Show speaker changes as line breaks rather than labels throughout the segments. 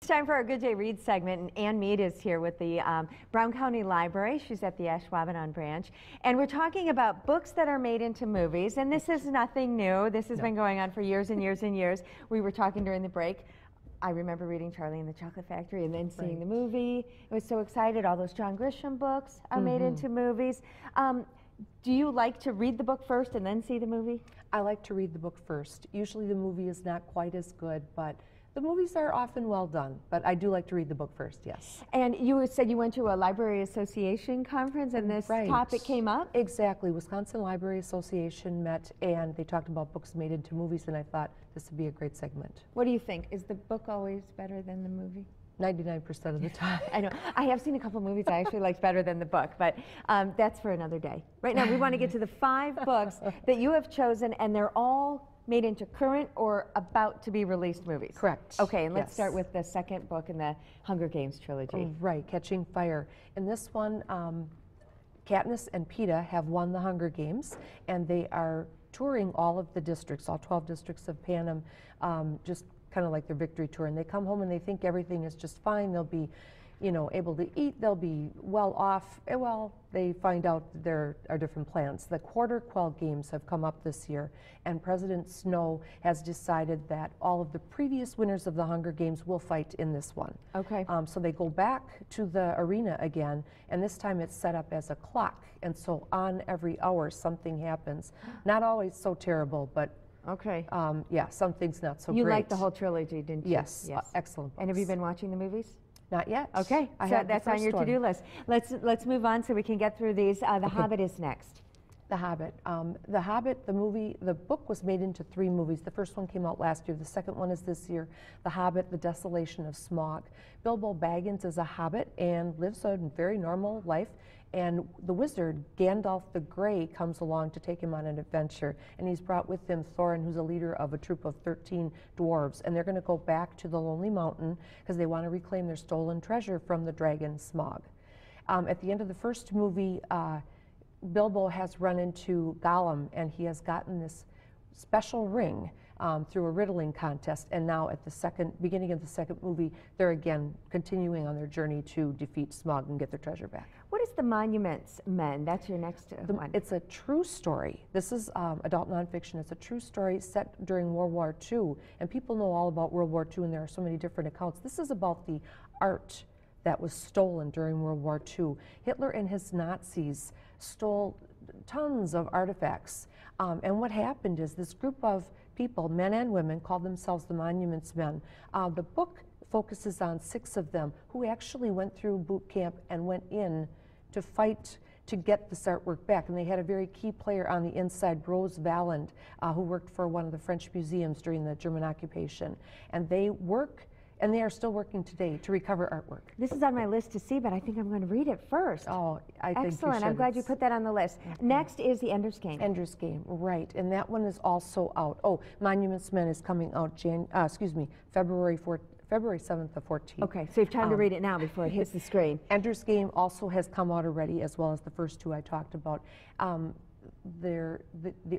It's time for our Good Day Read segment, and Ann Mead is here with the Brown County Library. She's at the Ashwaubenon branch, and we're talking about books that are made into movies, and this is nothing new. This has been going on for years and years and years. We were talking during the break. I remember reading Charlie and the Chocolate Factory and then seeing the movie. I was so excited. All those John Grisham books are made into movies. Do you like to read the book first and then see the movie?
I like to read the book first. Usually the movie is not quite as good, but the movies are often well done. But I do like to read the book first, yes.
And you said you went to a Library Association conference and this topic came up?
Exactly. Wisconsin Library Association met and they talked about books made into movies, and I thought this would be a great segment.
What do you think? Is the book always better than the movie?
99% of the time.
I know. I have seen a couple movies I actually liked better than the book, but that's for another day. Right now, we want to get to the 5 books that you have chosen, and they're all made into current or about to be released movies.
Correct.
Okay, and let's start with the second book in the Hunger Games trilogy.
Right, Catching Fire. In this one, Katniss and Peeta have won the Hunger Games, and they are touring all of the districts, all 12 districts of Panem, just kind of like their victory tour, and they come home and they think everything is just fine. They'll be, you know, able to eat, they'll be well off. Well, they find out there are different plans. The Quarter Quell Games have come up this year, and President Snow has decided that all of the previous winners of the Hunger Games will fight in this one.
Okay.
So they go back to the arena again, and this time it's set up as a clock, and so on every hour something happens. Not always so terrible, but
okay.
Yeah, some things not so great.
You liked the whole trilogy, didn't you?
Yes, excellent books.
And have you been watching the movies?
Not yet.
Okay, so that's on your to-do list. Let's move on so we can get through these. The Hobbit is next.
The Hobbit. The Hobbit, the book was made into 3 movies. The first one came out last year. The second one is this year. The Hobbit, The Desolation of Smaug. Bilbo Baggins is a hobbit and lives a very normal life. And the wizard, Gandalf the Grey, comes along to take him on an adventure. And he's brought with him Thorin, who's a leader of a troop of 13 dwarves. And they're going to go back to the Lonely Mountain because they want to reclaim their stolen treasure from the dragon Smaug. At the end of the first movie, Bilbo has run into Gollum, and he has gotten this special ring through a riddling contest, and now at the beginning of the second movie, they're again continuing on their journey to defeat Smaug and get their treasure back.
What is The Monuments Men? That's your next one.
It's a true story. This is adult nonfiction. It's a true story set during World War II, and people know all about World War II, and there are so many different accounts. This is about the art that was stolen during World War II. Hitler and his Nazis stole tons of artifacts, and what happened is this group of people, men and women, called themselves the Monuments Men. The book focuses on 6 of them who actually went through boot camp and went in to fight to get this artwork back, and they had a very key player on the inside, Rose Valland, who worked for one of the French museums during the German occupation, and they are still working today to recover artwork.
This is on my list to see, but I think I'm going to read it first.
Oh, I think you should.
Excellent. I'm glad you put that on the list. Next is The Ender's Game.
Ender's Game, right, and that one is also out. Oh, Monuments Men is coming out February 7th to 14th.
Okay, so you have time to read it now before it hits the screen.
Ender's Game also has come out already, as well as the first 2 I talked about. The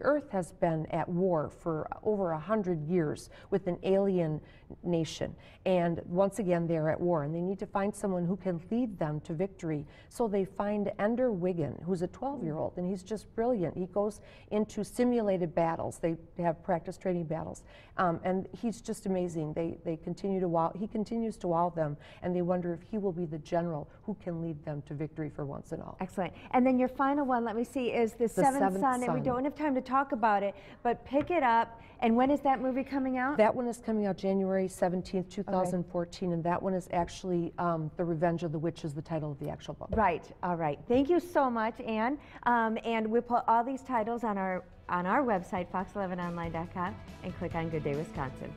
Earth has been at war for over 100 years with an alien nation, and once again they're at war, and they need to find someone who can lead them to victory. So they find Ender Wiggin, who's a 12-year-old, and he's just brilliant. He goes into simulated battles. They have practice training battles, and he's just amazing. He continues to wow them, and they wonder if he will be the general who can lead them to victory for once and all.
Excellent. And then your final one, let me see, is The Seventh Son, and we don't have time to talk about it, but pick it up. And when is that movie coming out?
That one is coming out January 17th, 2014, and that one is actually The Revenge of the Witch is the title of the actual book.
Right, all right. Thank you so much, Ann. And we'll put all these titles on our website, fox11online.com, and click on Good Day Wisconsin.